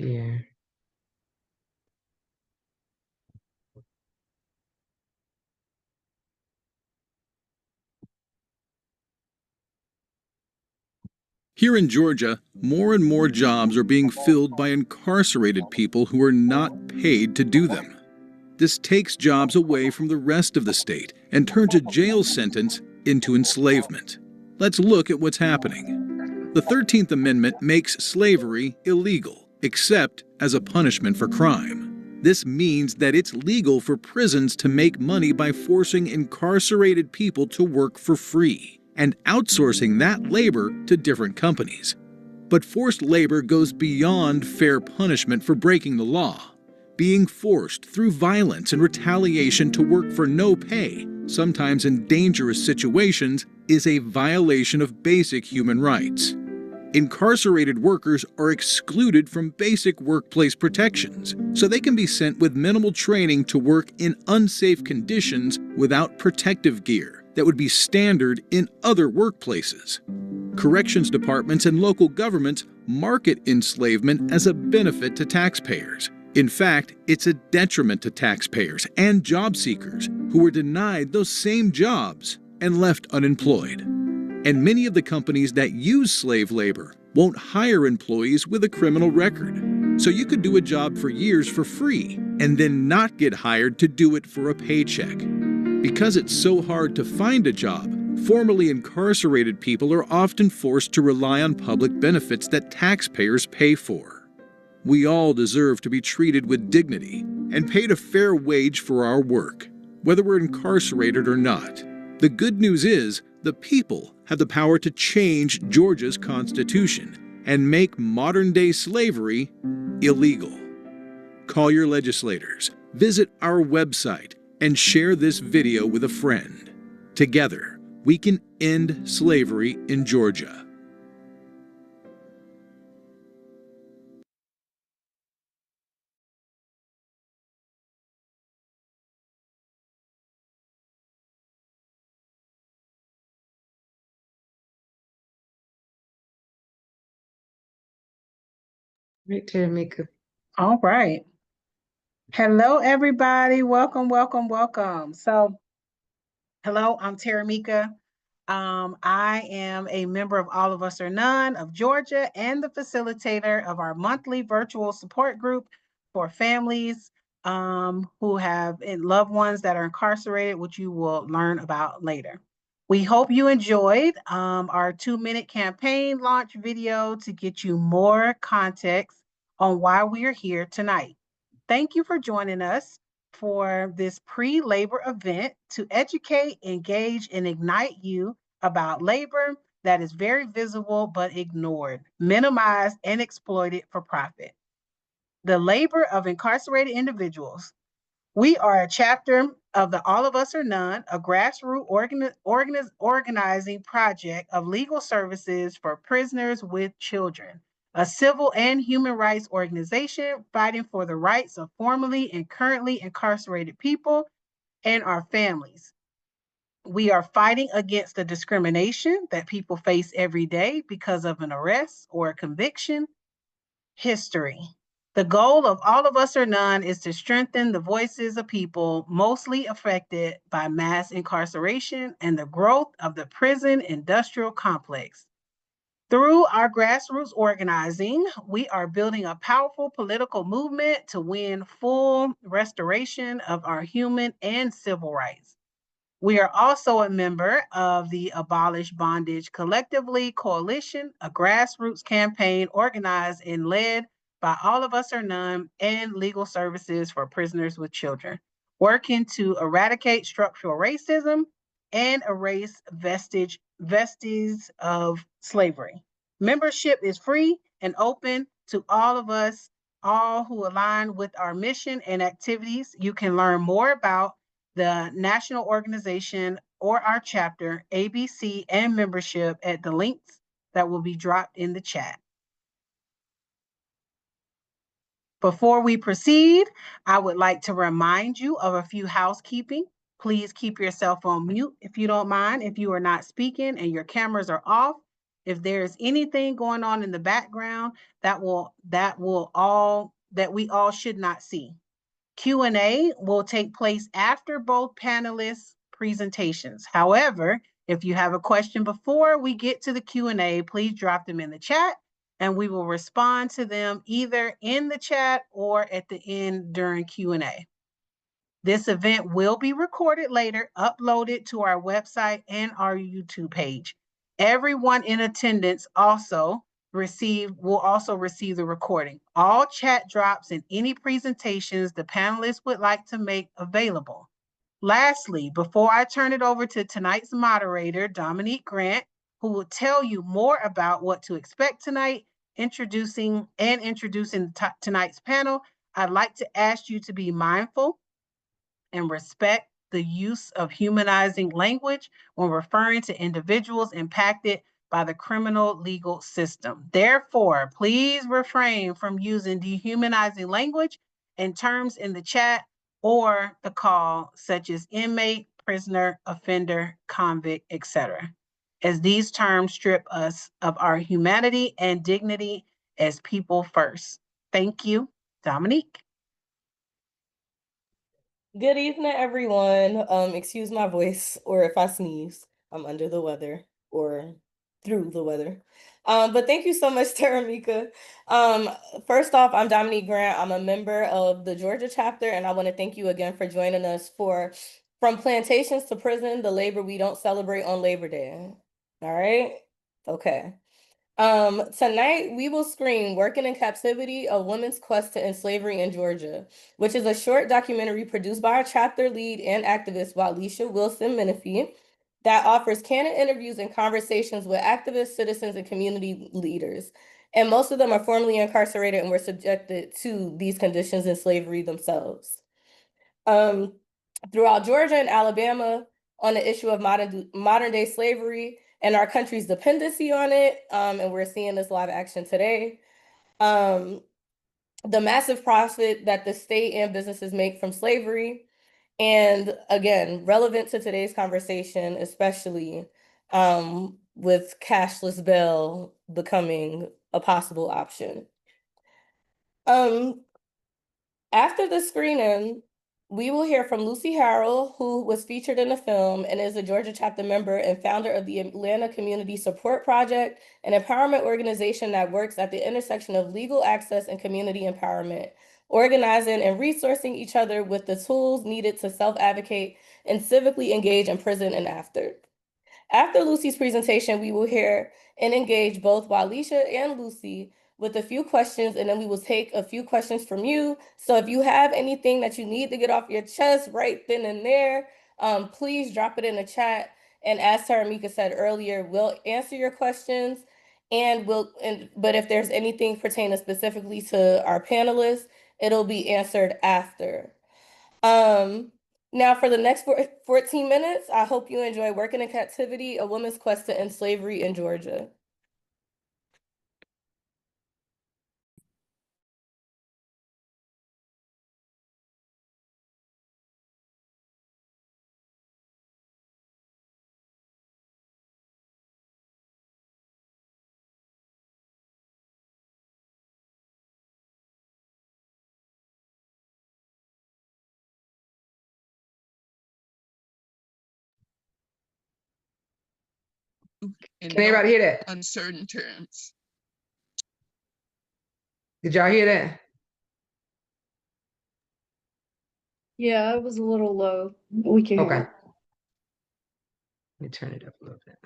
Share. Here in Georgia, more and more jobs are being filled by incarcerated people who are not paid to do them. This takes jobs away from the rest of the state and turns a jail sentence into enslavement. Let's look at what's happening. The 13th Amendment makes slavery illegal, except as a punishment for crime. This means that it's legal for prisons to make money by forcing incarcerated people to work for free and outsourcing that labor to different companies. But forced labor goes beyond fair punishment for breaking the law. Being forced through violence and retaliation to work for no pay, sometimes in dangerous situations, is a violation of basic human rights. Incarcerated workers are excluded from basic workplace protections, so they can be sent with minimal training to work in unsafe conditions without protective gear that would be standard in other workplaces. Corrections departments and local governments market enslavement as a benefit to taxpayers. In fact, it's a detriment to taxpayers and job seekers who were denied those same jobs and left unemployed. And many of the companies that use slave labor won't hire employees with a criminal record. So you could do a job for years for free and then not get hired to do it for a paycheck. Because it's so hard to find a job, formerly incarcerated people are often forced to rely on public benefits that taxpayers pay for. We all deserve to be treated with dignity and paid a fair wage for our work, whether we're incarcerated or not. The good news is the people have the power to change Georgia's constitution and make modern-day slavery illegal. Call your legislators, visit our website, and share this video with a friend. Together, we can end slavery in Georgia. Right, Taramika. All right. Hello, everybody. Welcome, welcome, welcome. So, hello, I'm Taramika. I am a member of All of Us or None of Georgia and the facilitator of our monthly virtual support group for families who have loved ones that are incarcerated, which you will learn about later. We hope you enjoyed our 2-minute campaign launch video to get you more context on why we are here tonight. Thank you for joining us for this pre-labor event to educate, engage, and ignite you about labor that is very visible but ignored, minimized, and exploited for profit. The labor of incarcerated individuals. We are a chapter of the All of Us or None, a grassroots organizing project of legal services for prisoners with children, a civil and human rights organization fighting for the rights of formerly and currently incarcerated people and our families. We are fighting against the discrimination that people face every day because of an arrest or a conviction. History. The goal of All of Us or None is to strengthen the voices of people mostly affected by mass incarceration and the growth of the prison industrial complex. Through our grassroots organizing, we are building a powerful political movement to win full restoration of our human and civil rights. We are also a member of the Abolish Bondage Collectively Coalition, a grassroots campaign organized and led by All of Us or None and Legal Services for Prisoners with Children, working to eradicate structural racism and erase vestiges of slavery. Membership is free and open to all of us, all who align with our mission and activities. You can learn more about the national organization or our chapter, ABC, and membership at the links that will be dropped in the chat. Before we proceed, I would like to remind you of a few housekeeping. Please keep yourself on mute if you don't mind. If you are not speaking and your cameras are off, If there's anything going on in the background that we all should not see. Q&A will take place after both panelists' presentations. However, if you have a question before we get to the Q&A, please drop them in the chat and we will respond to them either in the chat or at the end during Q&A. This event will be recorded later, uploaded to our website and our YouTube page. Everyone in attendance will also receive the recording. All chat drops and any presentations the panelists would like to make available. Lastly, before I turn it over to tonight's moderator, Dominique Grant, who will tell you more about what to expect tonight, introducing tonight's panel, I'd like to ask you to be mindful and respect the use of humanizing language when referring to individuals impacted by the criminal legal system. Therefore, please refrain from using dehumanizing language and terms in the chat or the call, such as inmate, prisoner, offender, convict, etc., as these terms strip us of our humanity and dignity as people first. Thank you, Dominique. Good evening, everyone. Excuse my voice, or if I sneeze, I'm under the weather or through the weather. But thank you so much, Taramika. First off, I'm Dominique Grant. I'm a member of the Georgia chapter, and I want to thank you again for joining us for From Plantations to Prison, the labor we don't celebrate on Labor Day. All right? Okay. Tonight we will screen Working in Captivity, A Woman's Quest to End Slavery in Georgia, which is a short documentary produced by our chapter lead and activist, Walisha Wilson Menifee, that offers candid interviews and conversations with activists, citizens, and community leaders. And most of them are formerly incarcerated and were subjected to these conditions in slavery themselves. Throughout Georgia and Alabama, on the issue of modern day slavery and our country's dependency on it, and we're seeing this live action today. The massive profit that the state and businesses make from slavery, and again, relevant to today's conversation, especially with cashless bail becoming a possible option. After the screening, we will hear from Lucy Harrell, who was featured in the film and is a Georgia chapter member and founder of the Atlanta Community Support Project, an empowerment organization that works at the intersection of legal access and community empowerment, organizing and resourcing each other with the tools needed to self-advocate and civically engage in prison and after. After Lucy's presentation, we will hear and engage both Walisha and Lucy with a few questions, and then we will take a few questions from you. So if you have anything that you need to get off your chest right then and there, please drop it in the chat. And as Taramika said earlier, we'll answer your questions, but if there's anything pertaining specifically to our panelists, it'll be answered after. Now for the next 14 minutes, I hope you enjoy Working in Captivity, A Woman's Quest to End Slavery in Georgia. Can anybody hear that? Uncertain terms. Did y'all hear that? Yeah, it was a little low. We can hear Okay. it. Let me turn it up a little bit.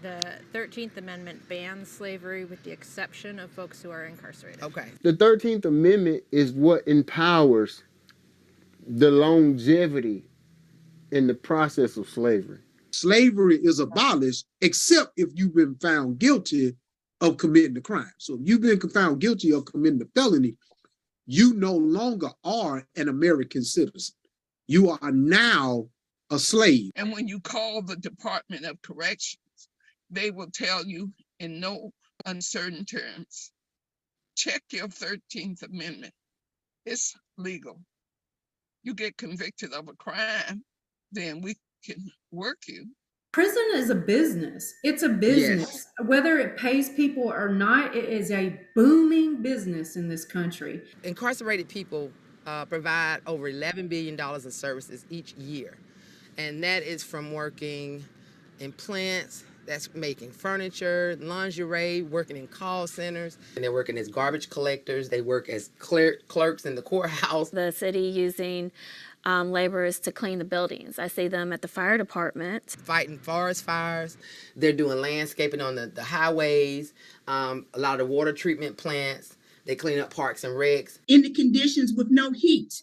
The 13th Amendment bans slavery with the exception of folks who are incarcerated. Okay. The 13th Amendment is what empowers the longevity in the process of slavery. Slavery is abolished except if you've been found guilty of committing the crime. So if you've been found guilty of committing the felony, you no longer are an American citizen. You are now a slave. And when you call the Department of Corrections, they will tell you in no uncertain terms, check your 13th Amendment. It's legal. You get convicted of a crime, then we can work you. Prison is a business. It's a business. Yes. Whether it pays people or not, it is a booming business in this country. Incarcerated people provide over $11 billion in services each year. And that is from working in plants, that's making furniture, lingerie, working in call centers. And they're working as garbage collectors. They work as clerks in the courthouse. The city using laborers to clean the buildings. I see them at the fire department. Fighting forest fires. They're doing landscaping on the highways, a lot of the water treatment plants. They clean up parks and recs. In the conditions with no heat,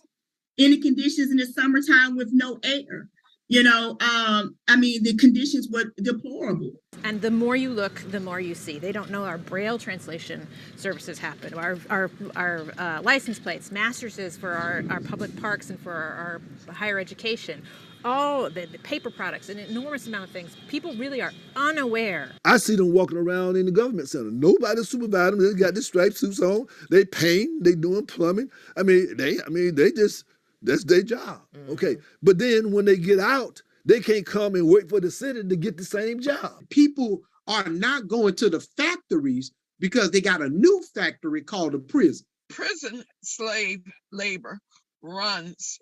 in the conditions in the summertime with no air. The conditions were deplorable. And the more you look, the more you see. They don't know our Braille translation services happen, our license plates, masterses for our public parks and for our higher education. All the paper products, an enormous amount of things. People really are unaware. I see them walking around in the government center. Nobody supervising them. They got the striped suits on. They paint. They doing plumbing. They just, that's their job. Okay. But then when they get out, they can't come and wait for the city to get the same job. People are not going to the factories because they got a new factory called a prison. Prison slave labor runs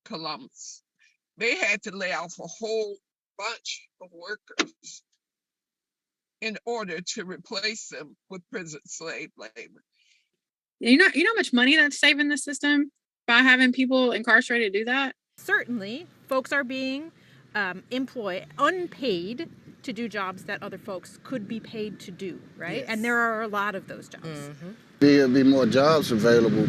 Columbus. They had to lay off a whole bunch of workers in order to replace them with prison slave labor. You know how much money that's saving the system by having people incarcerated do that? Certainly, folks are being employed unpaid to do jobs that other folks could be paid to do, right? Yes. And there are a lot of those jobs. There'll be more jobs available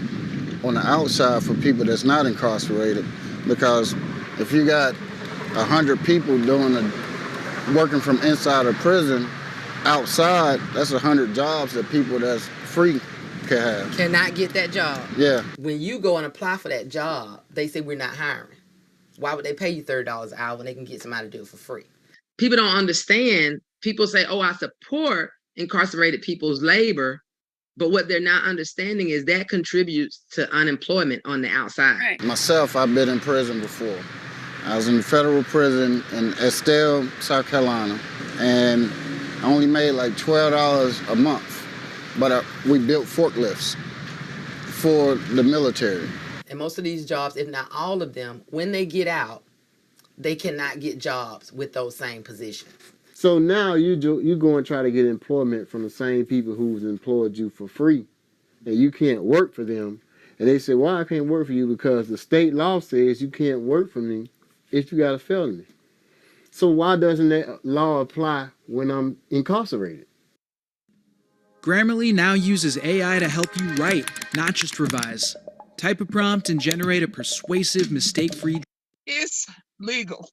on the outside for people that's not incarcerated, because if you got 100 people working from inside a prison, outside, that's 100 jobs that people that's free can have. Cannot get that job. Yeah. When you go and apply for that job, they say we're not hiring. Why would they pay you $30 an hour when they can get somebody to do it for free? People don't understand. People say, oh, I support incarcerated people's labor, but what they're not understanding is that contributes to unemployment on the outside. Right. Myself, I've been in prison before. I was in federal prison in Estelle, South Carolina, and I only made like $12 a month, but we built forklifts for the military. And most of these jobs, if not all of them, when they get out, they cannot get jobs with those same positions. So now you go and try to get employment from the same people who's employed you for free, and you can't work for them. And they say, "Why I can't work for you?" Because the state law says you can't work for me if you got a felony. So why doesn't that law apply when I'm incarcerated? Grammarly now uses AI to help you write, not just revise. Type a prompt and generate a persuasive, mistake-free. It's legal.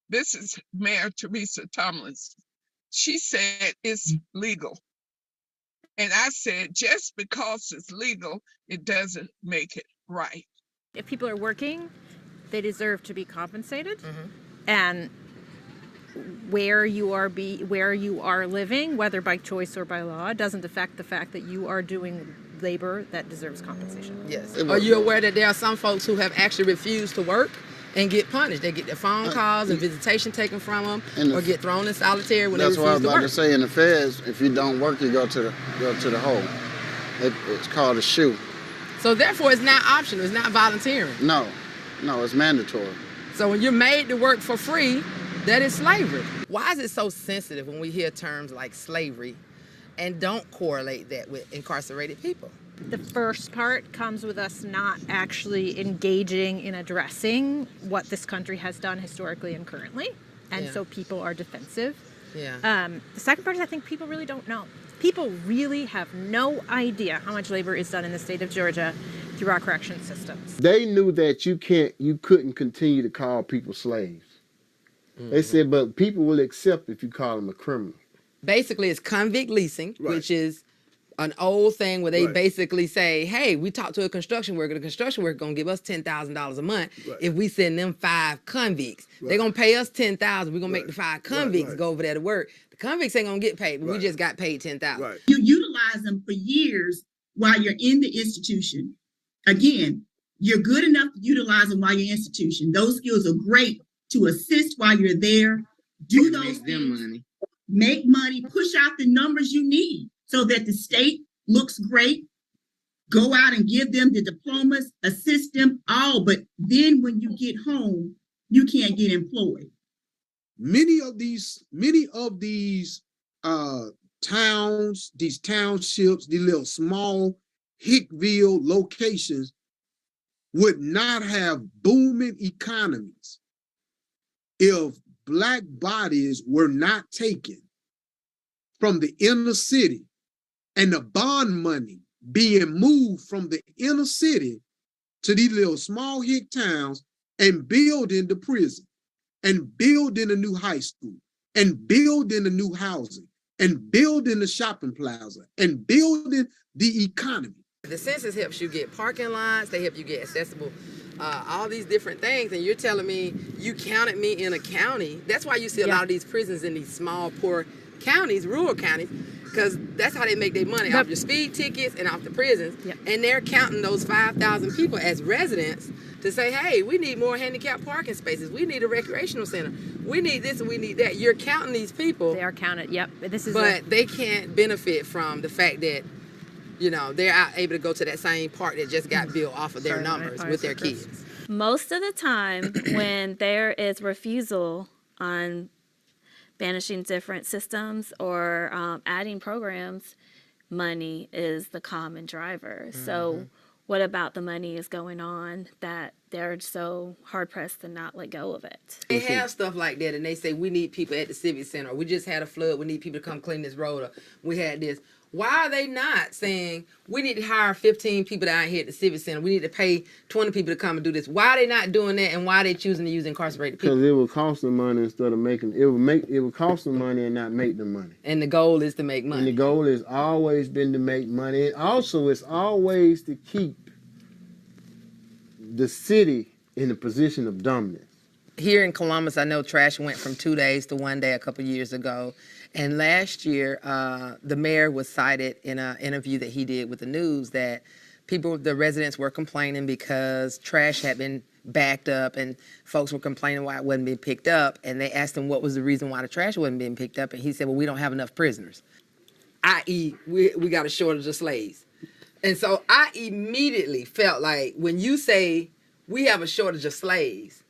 This is Mayor Teresa Tomlinson. She said it's legal. And I said, just because it's legal, it doesn't make it right. If people are working, they deserve to be compensated. And where you are living, whether by choice or by law, doesn't affect the fact that you are doing labor that deserves compensation. Yes. Are you aware that there are some folks who have actually refused to work and get punished? They get their phone calls and visitation taken from them, or get thrown in solitary when they refuse to work. That's what I was about to say. In the feds, if you don't work, you go to the hole. It's called a shoe. So therefore, it's not optional. It's not volunteering. No, it's mandatory. So when you're made to work for free, that is slavery. Why is it so sensitive when we hear terms like slavery and don't correlate that with incarcerated people? The first part comes with us not actually engaging in addressing what this country has done historically and currently. And so people are defensive. The second part is I think people really don't know. People really have no idea how much labor is done in the state of Georgia through our correction systems. They knew that you couldn't continue to call people slaves. They said, but people will accept if you call them a criminal. Basically, it's convict leasing, which is an old thing where they basically say, hey, we talked to a construction worker. The construction worker going to give us $10,000 a month if we send them 5 convicts. They're going to pay us $10,000. We're going to make the 5 convicts go over there to work. The convicts ain't going to get paid, but we just got paid $10,000. You utilize them for years while you're in the institution. Again, you're good enough to utilize them while you're in the institution. Those skills are great to assist while you're there. Do those things, make money, push out the numbers you need so that the state looks great. Go out and give them the diplomas, assist them all. But then when you get home, you can't get employed. Many of these towns, these townships, these little small Hickville locations would not have booming economies if Black bodies were not taken from the inner city and the bond money being moved from the inner city to these little small hick towns and building the prison and building a new high school and building a new housing and building the shopping plaza and building the economy. The census helps you get parking lots, they help you get accessible, all these different things, and you're telling me you counted me in a county. That's why you see a lot of these prisons in these small, poor counties, rural counties, because that's how they make their money, off your speed tickets and off the prisons. And they're counting those 5,000 people as residents to say, hey, we need more handicapped parking spaces. We need a recreational center. We need this and we need that. You're counting these people. They are counted, But they can't benefit from the fact that, you know, they're able to go to that same park that just got built off of their numbers with their kids. Most of the time when there is refusal on banishing different systems or adding programs, money is the common driver. So what about the money is going on that they're so hard-pressed to not let go of it? They have stuff like that, and they say, we need people at the Civic Center. We just had a flood. We need people to come clean this road up. We had this. Why are they not saying, we need to hire 15 people down here at the Civic Center. We need to pay 20 people to come and do this. Why are they not doing that, and why are they choosing to use incarcerated people? Because it would cost them money instead of making, it would cost them money and not make them money. And the goal is to make money. And the goal has always been to make money. And also, it's always to keep the city in a position of dominance. Here in Columbus, I know trash went from 2 days to 1 day a couple years ago. And last year, the mayor was cited in an interview that he did with the news that the residents were complaining because trash had been backed up and folks were complaining why it wasn't being picked up. And they asked him what was the reason why the trash wasn't being picked up. And he said, well, we don't have enough prisoners, i.e. we got a shortage of slaves. And so I immediately felt like when you say we have a shortage of slaves,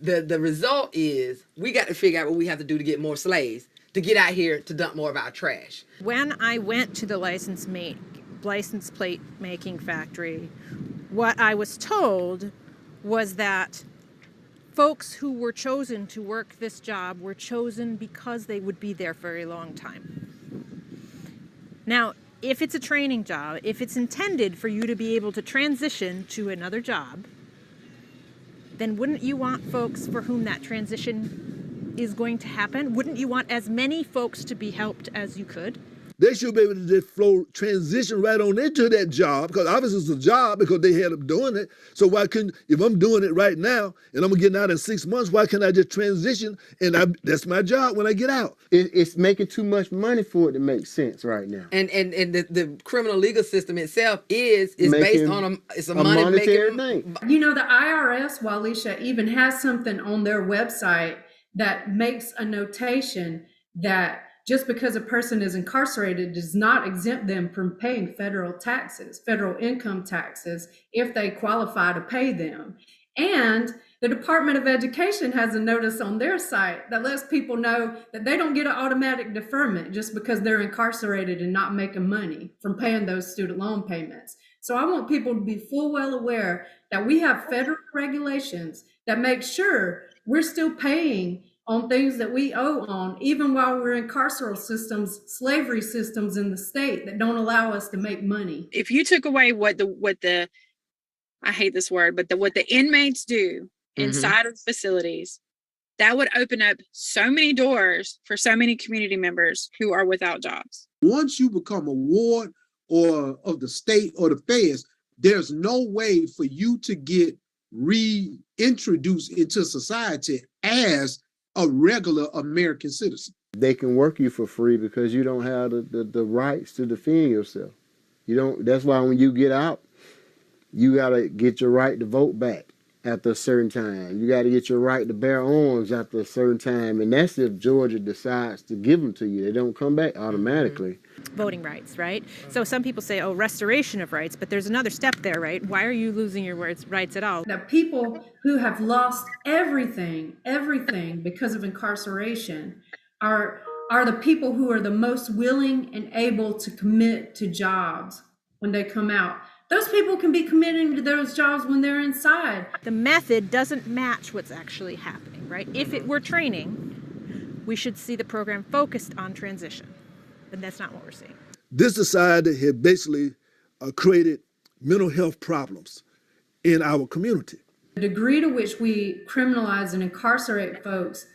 the result is we got to figure out what we have to do to get more slaves to get out here to dump more of our trash. When I went to the license plate making factory, what I was told was that folks who were chosen to work this job were chosen because they would be there for a long time. Now, if it's a training job, if it's intended for you to be able to transition to another job, then wouldn't you want folks for whom that transition is going to happen? Wouldn't you want as many folks to be helped as you could? They should be able to just transition right on into that job, because obviously it's a job because they had them doing it. So why couldn't, if I'm doing it right now and I'm getting out in 6 months, why can't I just transition and that's my job when I get out? It's making too much money for it to make sense right now. And the criminal legal system itself is based on a monetary thing. You know, the IRS, Walisha, even has something on their website that makes a notation that just because a person is incarcerated does not exempt them from paying federal taxes, federal income taxes, if they qualify to pay them. And the Department of Education has a notice on their site that lets people know that they don't get an automatic deferment just because they're incarcerated and not making money from paying those student loan payments. So I want people to be full well aware that we have federal regulations that make sure we're still paying on things that we owe on, even while we're in carceral systems, slavery systems in the state that don't allow us to make money. If you took away what the I hate this word, but what the inmates do inside of facilities, That would open up so many doors for so many community members who are without jobs. Once you become a ward or of the state or the feds, there's no way for you to get reintroduced into society as a regular American citizen. They can work you for free because you don't have the rights to defend yourself. You don't. That's why when you get out, you gotta get your right to vote back after a certain time. You gotta get your right to bear arms after a certain time, and that's if Georgia decides to give them to you. They don't come back automatically. Voting rights, right? So some people say, oh, restoration of rights, but there's another step there, right? Why are you losing your rights at all? The people who have lost everything because of incarceration are the people who are the most willing and able to commit to jobs when they come out. Those people can be committing to those jobs when they're inside. The method doesn't match what's actually happening, right? If it were training, we should see the program focused on transition, but that's not what we're seeing. This society had basically created mental health problems in our community. The degree to which we criminalize and incarcerate folks,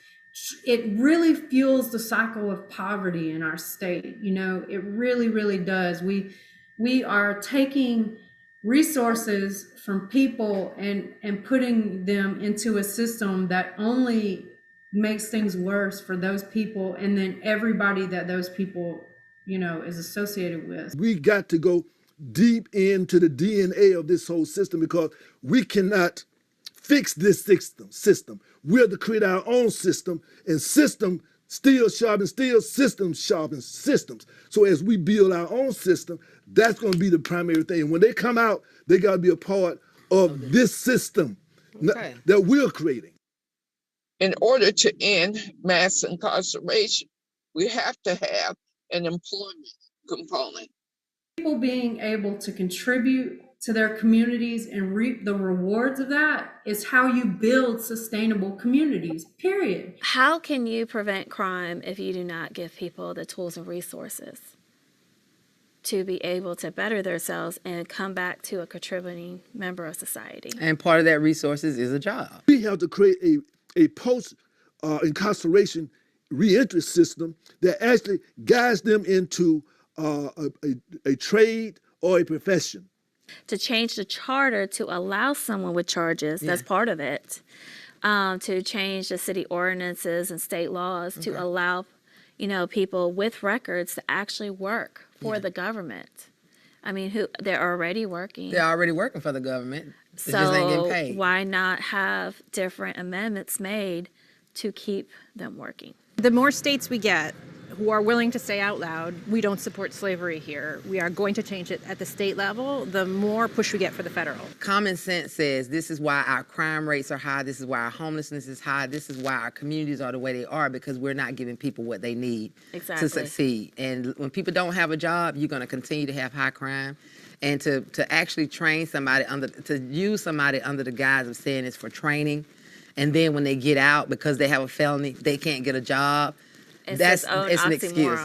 it really fuels the cycle of poverty in our state. You know, it really, really does. We are taking resources from people and putting them into a system that only makes things worse for those people and then everybody that those people, you know, is associated with. We got to go deep into the DNA of this whole system because we cannot fix this system. We're to create our own system, and system still sharpens steel, systems sharpens systems. So as we build our own system, that's going to be the primary thing. When they come out, they got to be a part of this system that we're creating. In order to end mass incarceration, we have to have an employment component. People being able to contribute to their communities and reap the rewards of that is how you build sustainable communities, period. How can you prevent crime if you do not give people the tools and resources to be able to better themselves and come back to a contributing member of society? And part of that resources is a job. We have to create a post-incarceration reentry system that actually guides them into a trade or a profession. To change the charter to allow someone with charges, that's part of it, to change the city ordinances and state laws to allow, you know, people with records to actually work for the government. I mean, they're already working. They're already working for the government. They just ain't getting paid. Why not have different amendments made to keep them working? The more states we get who are willing to say out loud, we don't support slavery here, we are going to change it at the state level, the more push we get for the federal. Common sense says this is why our crime rates are high, this is why our homelessness is high, this is why our communities are the way they are, because we're not giving people what they need to succeed. And when people don't have a job, you're going to continue to have high crime. And to actually train somebody to use somebody under the guise of saying it's for training, and then when they get out because they have a felony, they can't get a job. It's an excuse.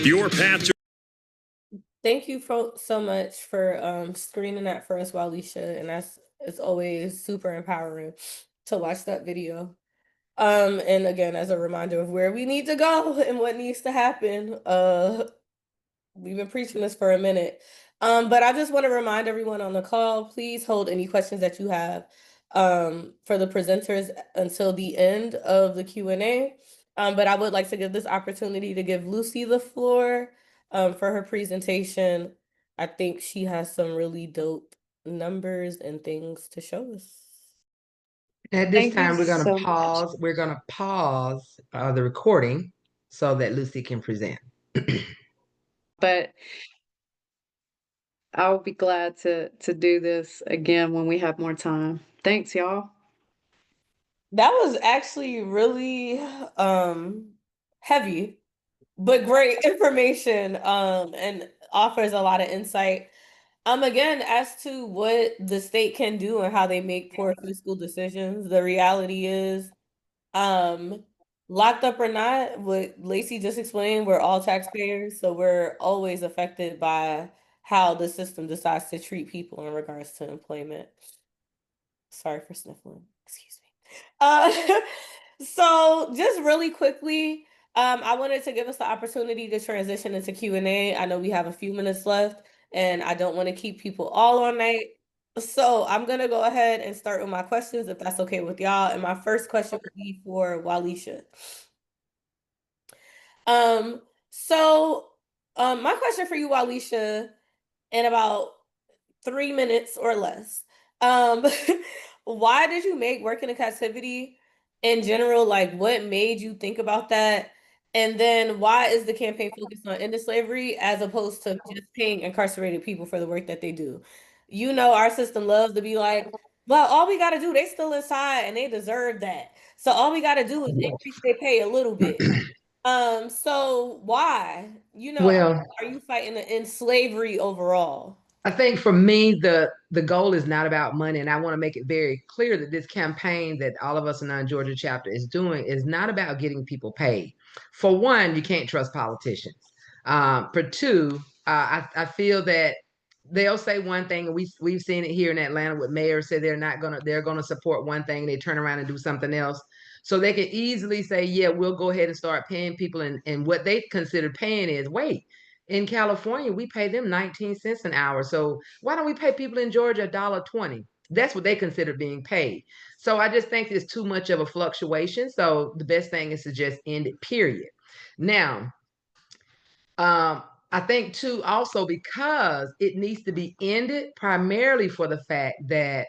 Your path to. Thank you so much for screening that for us, Walisha, and it's always super empowering to watch that video. And again, as a reminder of where we need to go and what needs to happen. We've been preaching this for a minute. But I just want to remind everyone on the call, please hold any questions that you have for the presenters until the end of the Q&A. But I would like to give this opportunity to give Lucy the floor for her presentation. I think she has some really dope numbers and things to show us. At this time, we're going to pause. We're going to pause the recording so that Lucy can present. But I'll be glad to do this again when we have more time. Thanks, y'all. That was actually really heavy, but great information and offers a lot of insight. Again, as to what the state can do and how they make poor fiscal decisions, the reality is, um, locked up or not, what Lacey just explained, we're all taxpayers, so we're always affected by how the system decides to treat people in regards to employment. Sorry for sniffling. Excuse me. Uh, so just really quickly, I wanted to give us the opportunity to transition into Q&A. I know we have a few minutes left, and I don't want to keep people all night. So I'm gonna go ahead and start with my questions, if that's okay with y'all. And my first question would be for Walisha. Um, so my question for you, Walisha, in about 3 minutes or less. Um, why did you make working in captivity in general? Like, what made you think about that? And then why is the campaign focused on ending slavery as opposed to just paying incarcerated people for the work that they do? You know, our system loves to be like, well, all we got to do, they still inside and they deserve that. So all we got to do is increase their pay a little bit. So why? You know, Well, are you fighting in slavery overall? I think for me, the goal is not about money, and I want to make it very clear that this campaign that all of us in our Georgia chapter is doing is not about getting people paid. For one, you can't trust politicians. For two, I feel that they'll say one thing, and we've seen it here in Atlanta with mayors say they're gonna support one thing, and they turn around and do something else. So they can easily say, yeah, we'll go ahead and start paying people, and what they consider paying is wait. In California, we pay them 19 cents an hour. So why don't we pay people in Georgia $1.20? That's what they consider being paid. So I just think there's too much of a fluctuation. So the best thing is to just end it, period. Now, I think too, also because it needs to be ended primarily for the fact that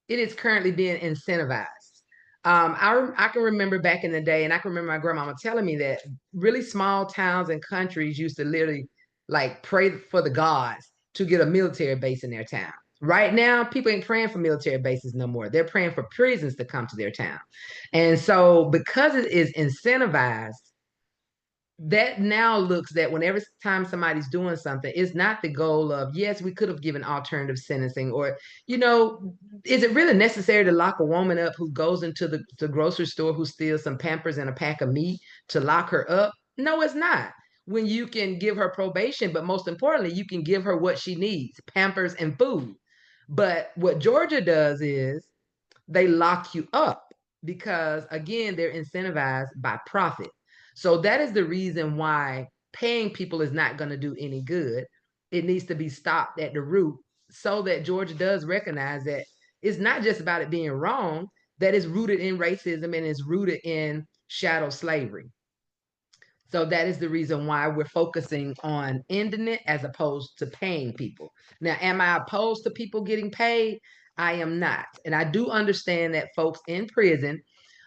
it is currently being incentivized. I can remember back in the day, and I can remember my grandmama telling me that really small towns and countries used to literally like pray for the gods to get a military base in their town. Right now, people ain't praying for military bases no more. They're praying for prisons to come to their town. And so, because it is incentivized, that now looks that whenever time somebody's doing something, it's not the goal of, yes, we could have given alternative sentencing, or, is it really necessary to lock a woman up who goes into the grocery store who steals some Pampers and a pack of meat to lock her up? No, it's not. When you can give her probation, but most importantly, you can give her what she needs, Pampers and food. But what Georgia does is they lock you up because, again, they're incentivized by profit. So that is the reason why paying people is not going to do any good. It needs to be stopped at the root so that Georgia does recognize that it's not just about it being wrong, that it's rooted in racism and it's rooted in shadow slavery. So that is the reason why we're focusing on ending it as opposed to paying people. Now, am I opposed to people getting paid? I am not. And I do understand that folks in prison,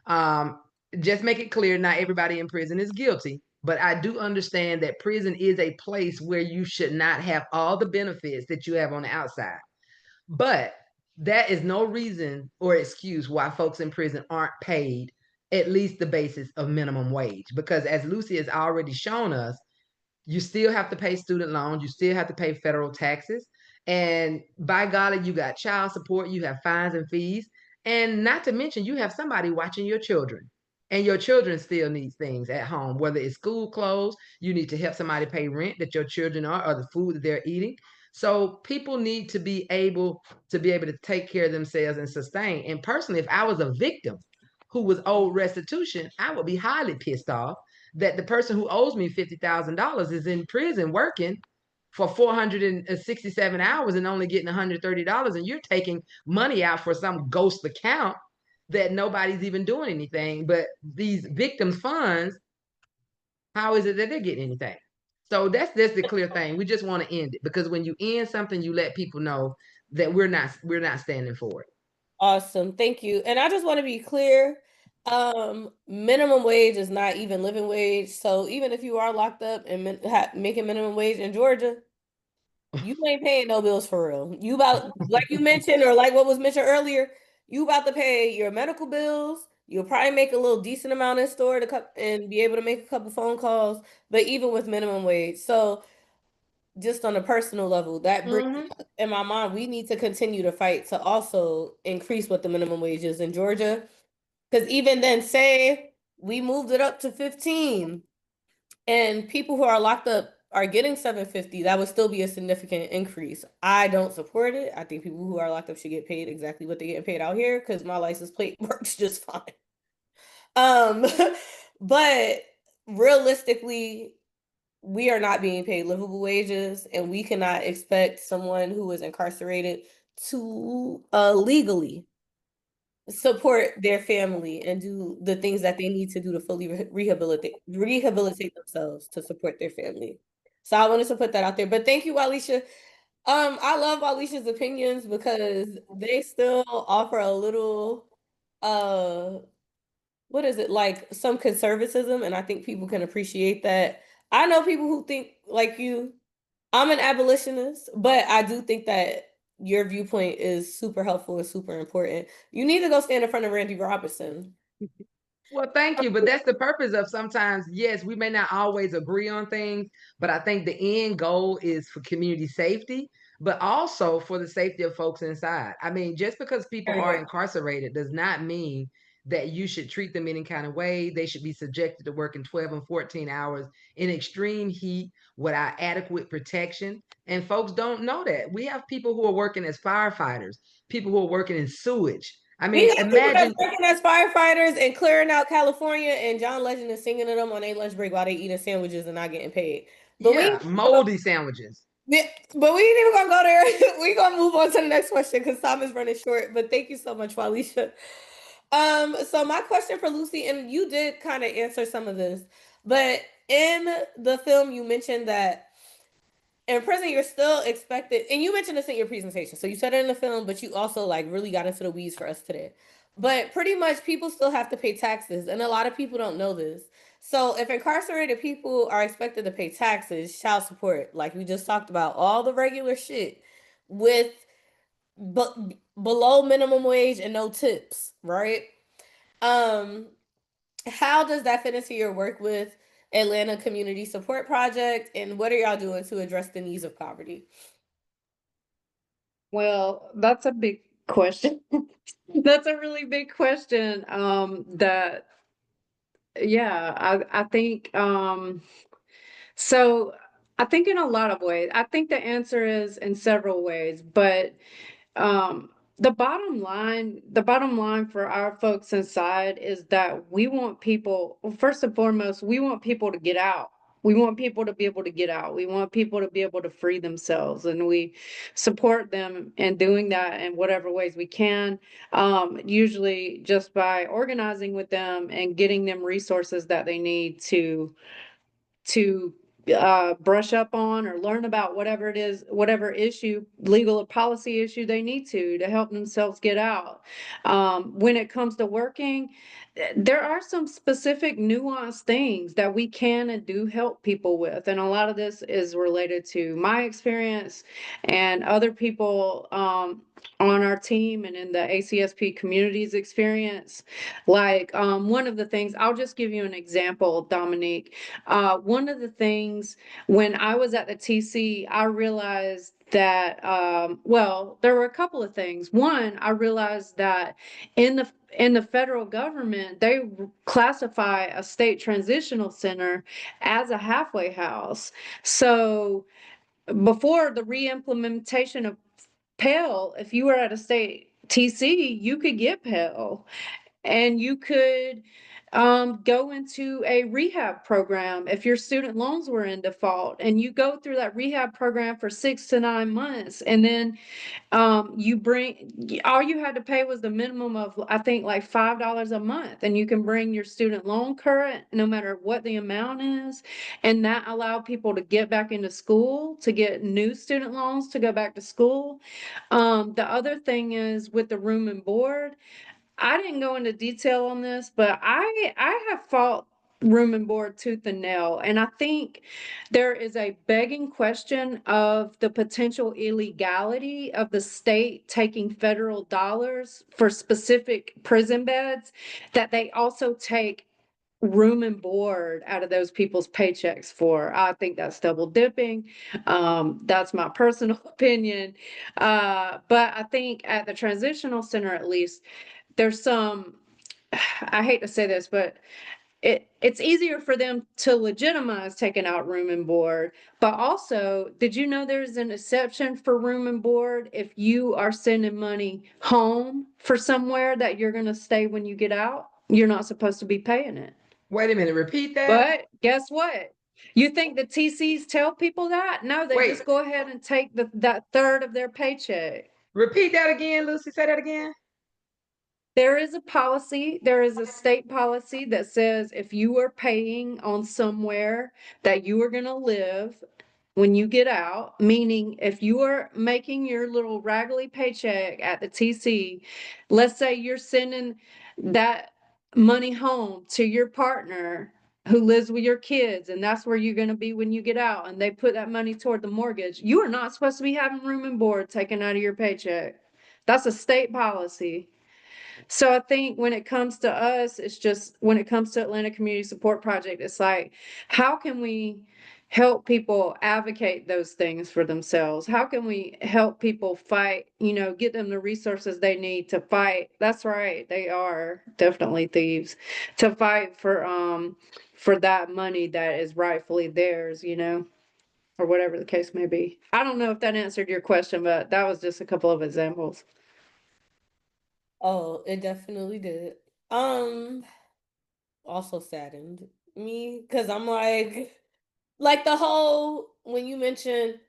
um, just make it clear, not everybody in prison is guilty, but I do understand that prison is a place where you should not have all the benefits that you have on the outside. But that is no reason or excuse why folks in prison aren't paid at least the basis of minimum wage. Because as Lucy has already shown us, you still have to pay student loans, you still have to pay federal taxes. And by golly, you got child support, you have fines and fees. And not to mention, you have somebody watching your children. And your children still need things at home, whether it's school clothes, you need to help somebody pay rent that your children are, or the food that they're eating. So people need to be able to take care of themselves and sustain. And personally, if I was a victim who was owed restitution, I would be highly pissed off that the person who owes me $50,000 is in prison working for 467 hours and only getting $130, and you're taking money out for some ghost account that nobody's even doing anything. But these victims' funds, how is it that they're getting anything? So that's the clear thing. We just want to end it, because when you end something, you let people know that we're not standing for it. Awesome. Thank you. And I just want to be clear, minimum wage is not even living wage. So even if you are locked up and making minimum wage in Georgia, you ain't paying no bills for real. You about, like you mentioned, or like what was mentioned earlier, you about to pay your medical bills. You'll probably make a little decent amount in store and be able to make a couple phone calls, but even with minimum wage. So just on a personal level, that brings in my mind, we need to continue to fight to also increase what the minimum wage is in Georgia. Because even then, say we moved it up to 15 and people who are locked up are getting 750, that would still be a significant increase. I don't support it. I think people who are locked up should get paid exactly what they're getting paid out here because my license plate works just fine. Um, but realistically, we are not being paid livable wages, and we cannot expect someone who is incarcerated to legally support their family and do the things that they need to do to fully rehabilitate themselves to support their family. So I wanted to put that out there. But thank you, Walisha. I love Walisha's opinions because they still offer a little what is it, like some conservatism, and I think people can appreciate that. I know people who think like you. I'm an abolitionist, but I do think that your viewpoint is super helpful and super important. You need to go stand in front of Randy Robertson. Well, thank you. But that's the purpose of sometimes, yes, we may not always agree on things, but I think the end goal is for community safety, but also for the safety of folks inside. I mean, just because people are incarcerated does not mean that you should treat them any kind of way. They should be subjected to working 12 and 14 hours in extreme heat without adequate protection. And folks don't know that. We have people who are working as firefighters, people who are working in sewage. I mean, We got people that's working as firefighters and clearing out California, and John Legend is singing to them on their lunch break while they eating sandwiches and not getting paid. But moldy sandwiches. But we ain't even gonna go there. We gonna move on to the next question because time is running short. But thank you so much, Walisha. So my question for Lucy, and you did kind of answer some of this, but in the film you mentioned that in prison you're still expected, and you mentioned this in your presentation, so you said it in the film, but you also like really got into the weeds for us today. But pretty much people still have to pay taxes, and a lot of people don't know this. So if incarcerated people are expected to pay taxes, child support, like we just talked about, all the regular shit with below minimum wage and no tips, right? um how does that fit into your work with Atlanta Community Support Project, and what are y'all doing to address the needs of poverty? Well, that's a big question. That's a really big question. That yeah, I think so I think in a lot of ways. I think the answer is in several ways, but um the bottom line for our folks inside is that we want people, well, first and foremost, we want people to get out. We want people to be able to get out. We want people to be able to free themselves, and we support them in doing that in whatever ways we can, usually just by organizing with them and getting them resources that they need to brush up on or learn about whatever it is, whatever issue, legal or policy issue they need to help themselves get out. When it comes to working, there are some specific nuanced things that we can and do help people with. And a lot of this is related to my experience and other people on our team and in the ACSP community's experience. Like one of the things, I'll just give you an example, Dominique. One of the things when I was at the TC, I realized that well, there were a couple of things. One, I realized that in the federal government, they classify a state transitional center as a halfway house. So before the re-implementation of Pell, if you were at a state TC, you could get Pell, and you could go into a rehab program if your student loans were in default, and you go through that rehab program for 6 to 9 months, and then all you had to pay was the minimum of, I think, like $5 a month, and you can bring your student loan current no matter what the amount is. And that allowed people to get back into school, to get new student loans to go back to school. The other thing is with the room and board, I didn't go into detail on this, but I have fought room and board tooth and nail. And I think there is a begging question of the potential illegality of the state taking federal dollars for specific prison beds that they also take room and board out of those people's paychecks for. I think that's double dipping. That's my personal opinion. But I think at the transitional center, at least, there's some, I hate to say this, but it's easier for them to legitimize taking out room and board. But also, did you know there's an exception for room and board if you are sending money home for somewhere that you're going to stay when you get out? You're not supposed to be paying it. Wait a minute, repeat that. But guess what? You think the TCs tell people that? No, they Wait. just go ahead and take that third of their paycheck. Repeat that again, Lucy. Say that again. There is a policy, there is a state policy that says if you are paying on somewhere that you are gonna live when you get out, meaning if you are making your little raggedy paycheck at the TC, let's say you're sending that money home to your partner who lives with your kids, and that's where you're gonna be when you get out, and they put that money toward the mortgage, you are not supposed to be having room and board taken out of your paycheck. That's a state policy. So I think when it comes to us, it's just when it comes to Atlanta Community Support Project, it's like, how can we help people advocate those things for themselves? How can we help people fight, get them the resources they need to fight? That's right, they are definitely thieves, to fight for that money that is rightfully theirs, or whatever the case may be. I don't know if that answered your question, but that was just a couple of examples. Oh, it definitely did. Also saddened me because I'm like the whole when you mentioned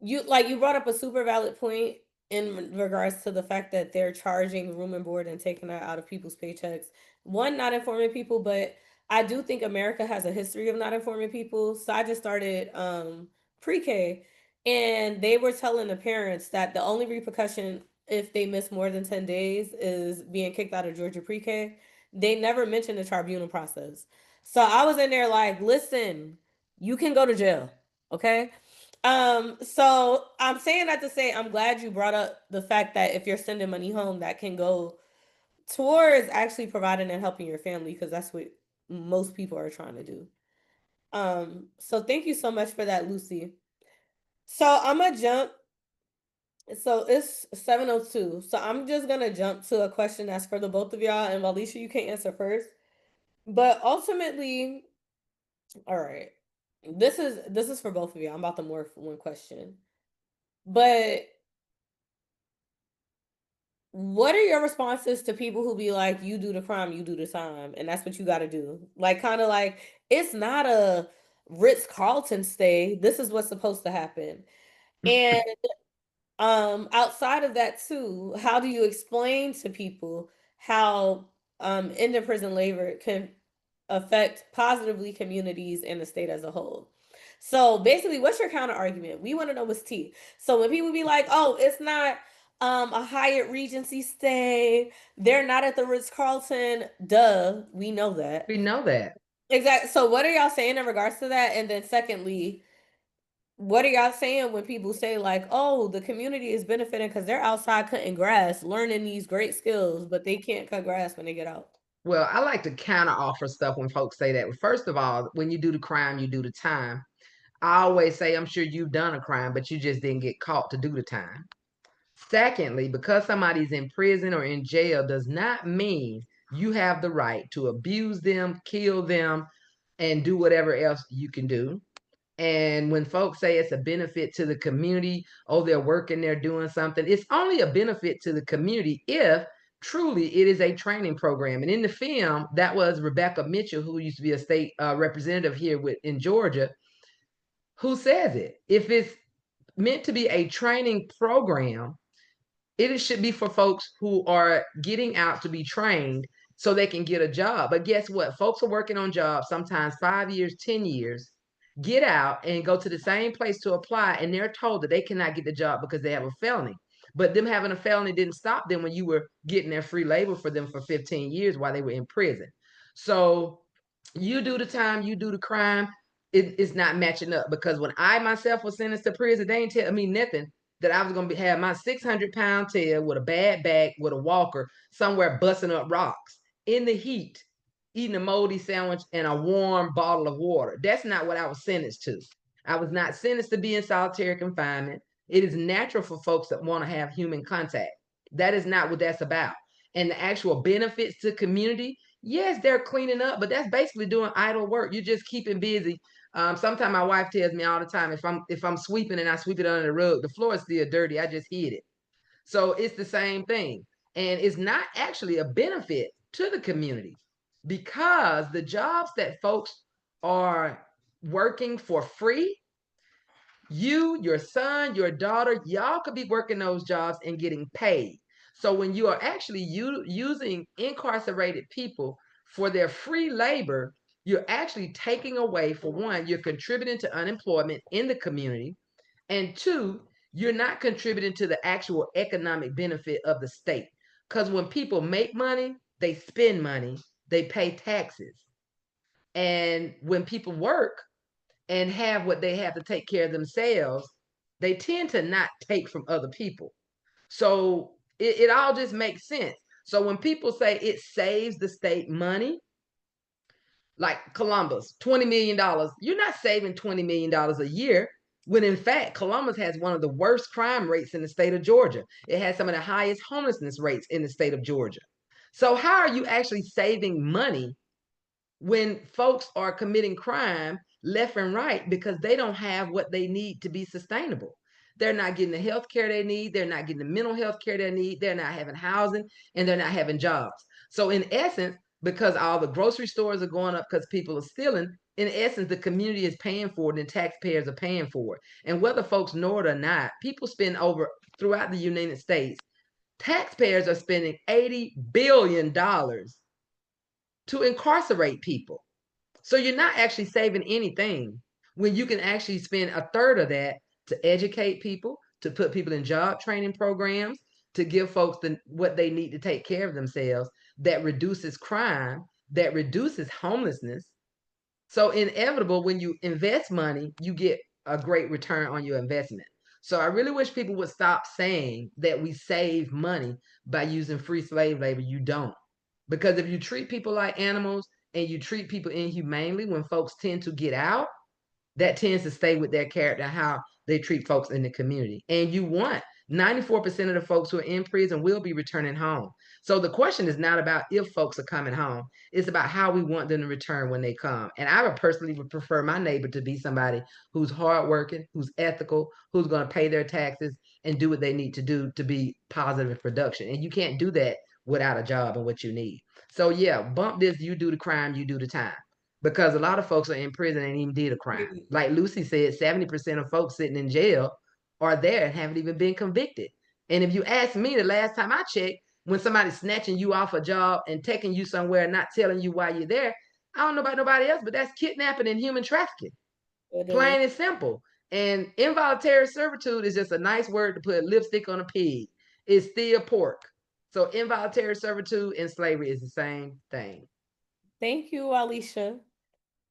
you brought up a super valid point in regards to the fact that they're charging room and board and taking that out of people's paychecks. One, not informing people, but I do think America has a history of not informing people. So I just started pre-K, and they were telling the parents that the only repercussion if they miss more than 10 days is being kicked out of Georgia pre-K. They never mentioned the tribunal process. So I was in there like, listen, you can go to jail. Okay. So I'm saying that to say I'm glad you brought up the fact that if you're sending money home, that can go towards actually providing and helping your family, because that's what most people are trying to do. So thank you so much for that, Lucy. So I'm gonna jump. So it's 7:02. So I'm just gonna jump to a question that's for the both of y'all, and Alicia, you can answer first. But ultimately, all right. This is for both of you. I'm about to morph one question. But what are your responses to people who be like, you do the crime, you do the time, and that's what you got to do? Like, kind of like, it's not a Ritz-Carlton stay. This is what's supposed to happen. And outside of that too, how do you explain to people how in the prison labor can affect positively communities and the state as a whole? So basically, what's your counter argument? We want to know what's tea. So when people be like, oh, it's not a Hyatt Regency stay, they're not at the Ritz-Carlton, duh, we know that. We know that. Exactly. So what are y'all saying in regards to that? And then secondly, what are y'all saying when people say like, oh, the community is benefiting because they're outside cutting grass, learning these great skills, but they can't cut grass when they get out? Well, I like to counter offer stuff when folks say that. First of all, when you do the crime, you do the time. I always say, I'm sure you've done a crime, but you just didn't get caught to do the time. Secondly, because somebody's in prison or in jail does not mean you have the right to abuse them, kill them, and do whatever else you can do. And when folks say it's a benefit to the community, oh, they're working, they're doing something, it's only a benefit to the community if truly it is a training program. And in the film, that was Rebecca Mitchell, who used to be a state representative here in Georgia, who says it. If it's meant to be a training program, it should be for folks who are getting out to be trained so they can get a job. But guess what? Folks are working on jobs sometimes 5 years, 10 years, get out and go to the same place to apply, and they're told that they cannot get the job because they have a felony. But them having a felony didn't stop them when you were getting their free labor for them for 15 years while they were in prison. So you do the time, you do the crime, it's not matching up, because when I myself was sentenced to prison, they ain't tell me nothing that I was going to have my 600-pound tail with a bad back with a walker somewhere busting up rocks in the heat, eating a moldy sandwich and a warm bottle of water. That's not what I was sentenced to. I was not sentenced to be in solitary confinement. It is natural for folks that want to have human contact. That is not what that's about. And the actual benefits to community, yes, they're cleaning up, but that's basically doing idle work. You're just keeping busy. Sometimes my wife tells me all the time, if I'm sweeping and I sweep it under the rug, the floor is still dirty. I just hid it. So it's the same thing. And it's not actually a benefit to the community because the jobs that folks are working for free, you, your son, your daughter, y'all could be working those jobs and getting paid. So when you are actually using incarcerated people for their free labor, you're actually taking away, for one, you're contributing to unemployment in the community. And two, you're not contributing to the actual economic benefit of the state. Because when people make money, they spend money, they pay taxes. And when people work and have what they have to take care of themselves, they tend to not take from other people. So it all just makes sense. So when people say it saves the state money, like Columbus, $20 million, you're not saving $20 million a year. When in fact, Columbus has one of the worst crime rates in the state of Georgia. It has some of the highest homelessness rates in the state of Georgia. So how are you actually saving money when folks are committing crime left and right because they don't have what they need to be sustainable? They're not getting the health care they need. They're not getting the mental health care they need. They're not having housing and they're not having jobs. So in essence, because all the grocery stores are going up because people are stealing, in essence, the community is paying for it and taxpayers are paying for it. And whether folks know it or not, people spend over throughout the United States, taxpayers are spending $80 billion to incarcerate people. So you're not actually saving anything when you can actually spend a third of that to educate people, to put people in job training programs, to give folks what they need to take care of themselves. That reduces crime, that reduces homelessness. So inevitable, when you invest money, you get a great return on your investment. So I really wish people would stop saying that we save money by using free slave labor. You don't. Because if you treat people like animals and you treat people inhumanely, when folks tend to get out, that tends to stay with their character, how they treat folks in the community. And you want 94% of the folks who are in prison will be returning home. So the question is not about if folks are coming home, it's about how we want them to return when they come. And I would personally prefer my neighbor to be somebody who's hardworking, who's ethical, who's going to pay their taxes and do what they need to do to be positive in production. And you can't do that without a job and what you need. So yeah, bump this, you do the crime, you do the time. Because a lot of folks are in prison and even did a crime. Like Lucy said, 70% of folks sitting in jail are there and haven't even been convicted. And if you ask me, the last time I checked, when somebody's snatching you off a job and taking you somewhere and not telling you why you're there, I don't know about nobody else, but that's kidnapping and human trafficking. Plain and simple. And involuntary servitude is just a nice word to put lipstick on a pig. It's still pork. So involuntary servitude and slavery is the same thing. Thank you, Alicia.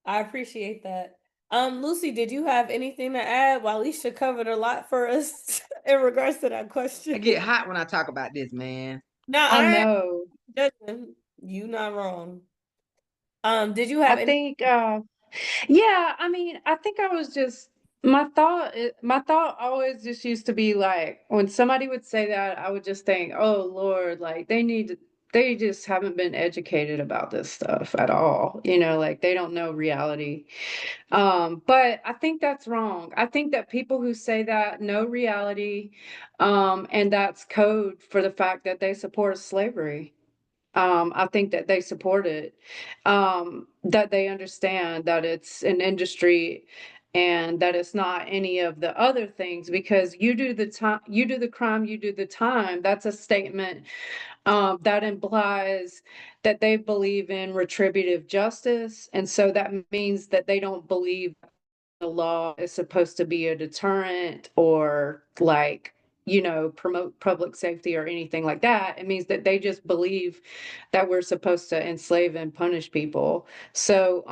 I appreciate that. Lucy, did you have anything to add? Well, Alicia covered a lot for us in regards to that question. I get hot when I talk about this, man. No, I know. You not wrong. Did you have I any? think, yeah, I mean, I think I was just my thought always just used to be like when somebody would say that, I would just think, oh Lord, like they just haven't been educated about this stuff at all. You know, like they don't know reality. But I think that's wrong. I think that people who say that know reality, and that's code for the fact that they support slavery. I think that they support it, that they understand that it's an industry and that it's not any of the other things because you do the time, you do the crime, you do the time. That's a statement that implies that they believe in retributive justice. And so that means that they don't believe the law is supposed to be a deterrent or like, you know, promote public safety or anything like that. It means that they just believe that we're supposed to enslave and punish people. So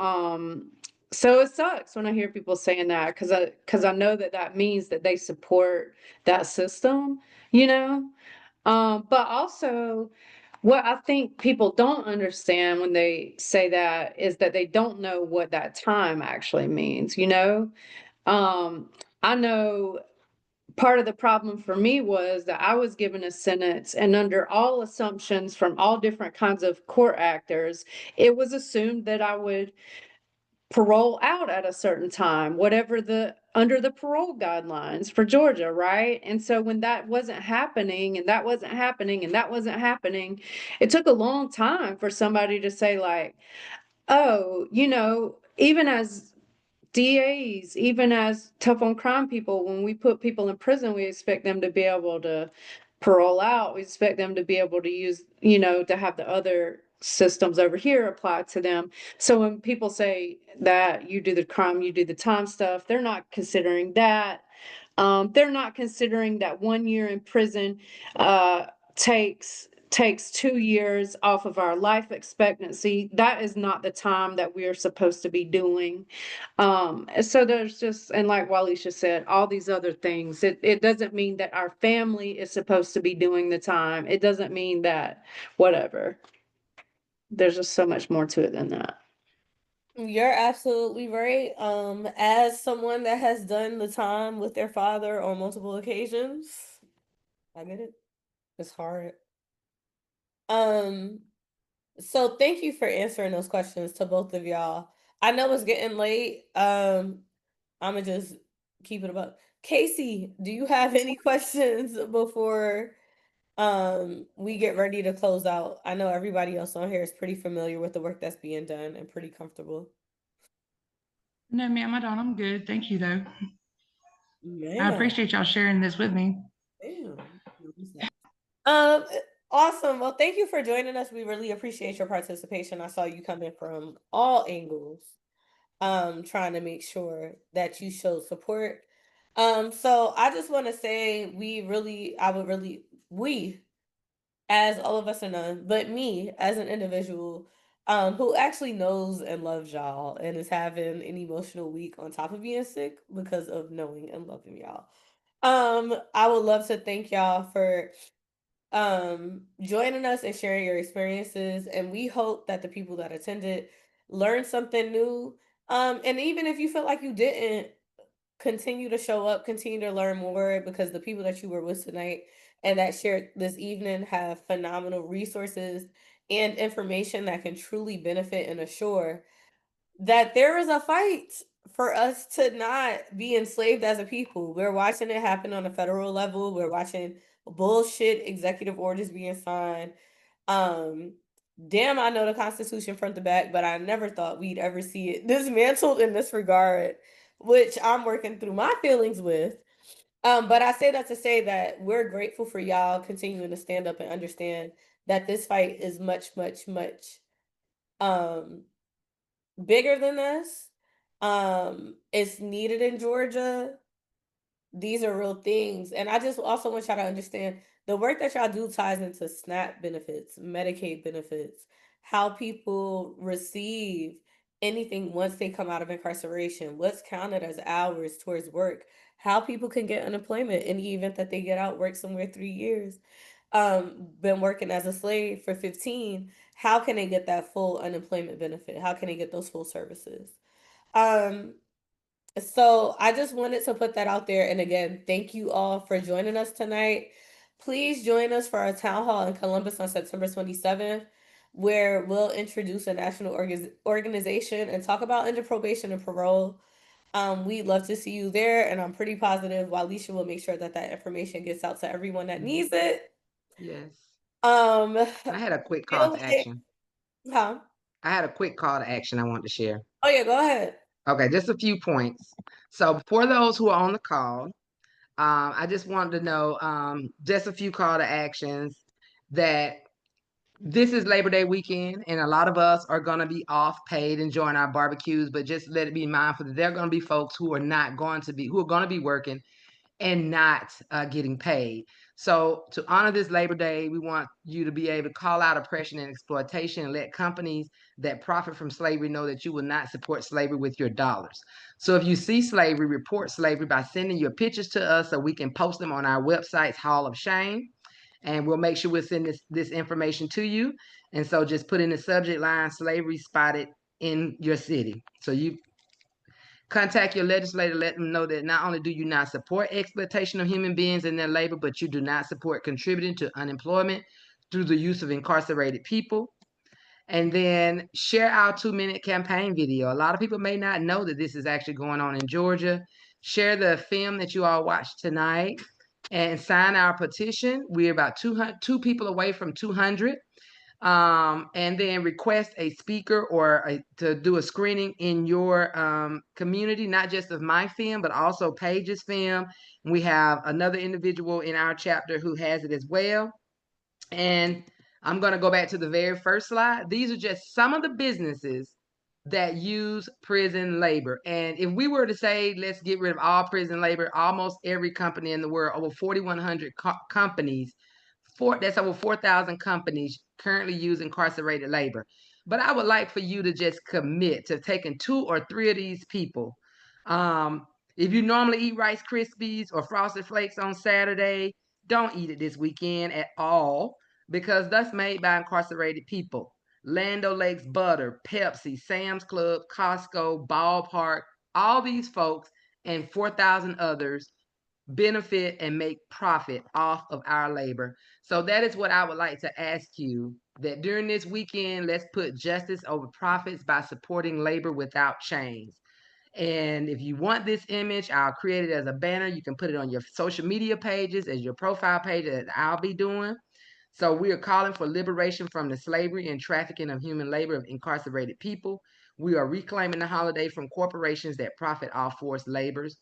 it sucks when I hear people saying that because I know that that means that they support that system, you know. But also what I think people don't understand when they say that is that they don't know what that time actually means, you know? I know part of the problem for me was that I was given a sentence, and under all assumptions from all different kinds of court actors, it was assumed that I would parole out at a certain time, whatever under the parole guidelines for Georgia, right? And so when that wasn't happening and that wasn't happening and that wasn't happening, it took a long time for somebody to say, like, oh, even as DAs, even as tough on crime people, when we put people in prison, we expect them to be able to parole out. We expect them to be able to use, to have the other systems over here apply to them. So when people say that you do the crime, you do the time stuff, they're not considering that. They're not considering that 1 year in prison takes 2 years off of our life expectancy. That is not the time that we are supposed to be doing. So there's just, and like Walisha said, all these other things. It doesn't mean that our family is supposed to be doing the time. It doesn't mean that whatever. There's just so much more to it than that. You're absolutely right. As someone that has done the time with their father on multiple occasions, I get it. It's hard. Um, so thank you for answering those questions to both of y'all. I know it's getting late. I'ma just keep it about. Casey, do you have any questions before we get ready to close out? I know everybody else on here is pretty familiar with the work that's being done and pretty comfortable. No, ma'am, I don't. I'm good. Thank you, though. I Man. appreciate y'all sharing this with me. Damn. Um, awesome. Well, thank you for joining us. We really appreciate your participation. I saw you coming from all angles, trying to make sure that you showed support. So I just want to say we, as all of us are none, but me as an individual, who actually knows and loves y'all and is having an emotional week on top of being sick because of knowing and loving y'all. I would love to thank y'all for joining us and sharing your experiences, and we hope that the people that attended learned something new. And even if you feel like you didn't, continue to show up, continue to learn more, because the people that you were with tonight and that shared this evening have phenomenal resources and information that can truly benefit and assure that there is a fight for us to not be enslaved as a people. We're watching it happen on a federal level. We're watching bullshit executive orders being signed. Um, damn, I know the Constitution front to back, but I never thought we'd ever see it dismantled in this regard, which I'm working through my feelings with. But I say that to say that we're grateful for y'all continuing to stand up and understand that this fight is much, much, much um bigger than this. It's needed in Georgia. These are real things. And I just also want y'all to understand the work that y'all do ties into SNAP benefits, Medicaid benefits, how people receive anything once they come out of incarceration, what's counted as hours towards work, how people can get unemployment in the event that they get out, work somewhere 3 years, been working as a slave for 15, how can they get that full unemployment benefit? How can they get those full services? Um, so I just wanted to put that out there. And again, thank you all for joining us tonight. Please join us for our town hall in Columbus on September 27th, where we'll introduce a national organization and talk about under probation and parole. We'd love to see you there, and I'm pretty positive Walisha will make sure that that information gets out to everyone that needs it. Yes. Um, I had a quick call to action. Huh? I had a quick call to action I want to share. Oh yeah, go ahead. Okay, just a few points. So for those who are on the call, I just wanted to know just a few call to actions that this is Labor Day weekend, and a lot of us are going to be off paid enjoying our barbecues, but just let it be mindful that there are going to be folks who are going to be working and not getting paid. So to honor this Labor Day, we want you to be able to call out oppression and exploitation and let companies that profit from slavery know that you will not support slavery with your dollars. So if you see slavery, report slavery by sending your pictures to us so we can post them on our website's Hall of Shame. and we'll make sure we'll send this information to you. And so just put in the subject line, slavery spotted in your city. So you contact your legislator, let them know that not only do you not support exploitation of human beings and their labor, but you do not support contributing to unemployment through the use of incarcerated people. And then share our 2-minute campaign video. A lot of people may not know that this is actually going on in Georgia. Share the film that you all watched tonight and sign our petition. We're about 2 people away from 200. And then request a speaker or to do a screening in your community, not just of my film, but also Paige's film. We have another individual in our chapter who has it as well. And I'm going to go back to the very first slide. These are just some of the businesses that use prison labor. And if we were to say, let's get rid of all prison labor, almost every company in the world, over 4,100 companies, that's over 4,000 companies currently use incarcerated labor. But I would like for you to just commit to taking 2 or 3 of these people. If you normally eat Rice Krispies or Frosted Flakes on Saturday, don't eat it this weekend at all, because that's made by incarcerated people. Land O'Lakes Butter, Pepsi, Sam's Club, Costco, Ballpark, all these folks and 4,000 others benefit and make profit off of our labor. So that is what I would like to ask you, that during this weekend, let's put justice over profits by supporting labor without chains. And if you want this image, I'll create it as a banner. You can put it on your social media pages as your profile page, that I'll be doing. So we are calling for liberation from the slavery and trafficking of human labor of incarcerated people. We are reclaiming the holiday from corporations that profit off forced labors.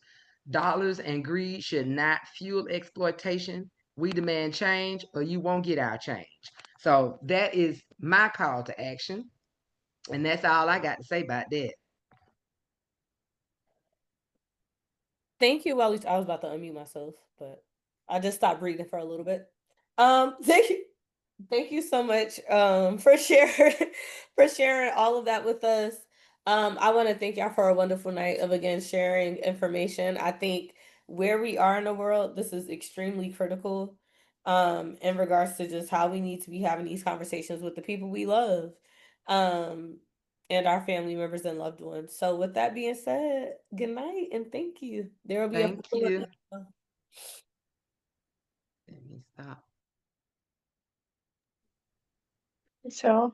Dollars and greed should not fuel exploitation. We demand change, or you won't get our change. So that is my call to action. And that's all I got to say about that. Thank you, Wally. I was about to unmute myself, but I just stopped breathing for a little bit. Thank you so much for sharing all of that with us. I want to thank y'all for a wonderful night of again sharing information. I think where we are in the world, this is extremely critical in regards to just how we need to be having these conversations with the people we love. And our family members and loved ones. So with that being said, good night and thank you. There will be Thank you. Let me stop. So